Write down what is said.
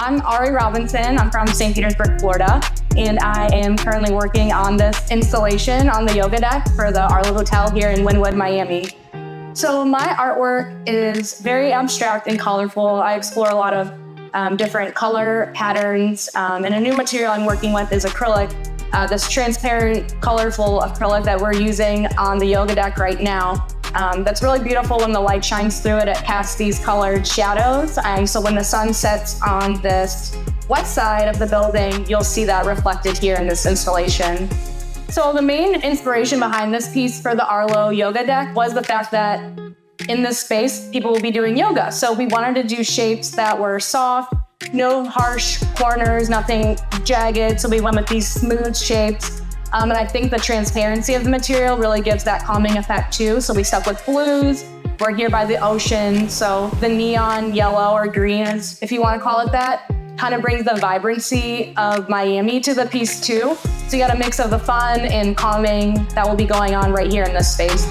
I'm Ari Robinson. I'm from St. Petersburg, Florida, and I am currently working on this installation on the yoga deck for the ARLO Hotel here in Wynwood, Miami. So my artwork is very abstract and colorful. I explore a lot of different color patterns, and a new material I'm working with is acrylic, this transparent, colorful acrylic that we're using on the yoga deck right now. That's really beautiful when the light shines through it. It casts these colored shadows. So when the sun sets on this west side of the building, you'll see that reflected here in this installation. So the main inspiration behind this piece for the ARLO yoga deck was the fact that in this space, people will be doing yoga. So we wanted to do shapes that were soft, no harsh corners, nothing jagged. So we went with these smooth shapes. And I think the transparency of the material really gives that calming effect too. So we stuck with blues. We're here by the ocean. So the neon yellow or green, if you want to call it that, kind of brings the vibrancy of Miami to the piece too. So you got a mix of the fun and calming that will be going on right here in this space.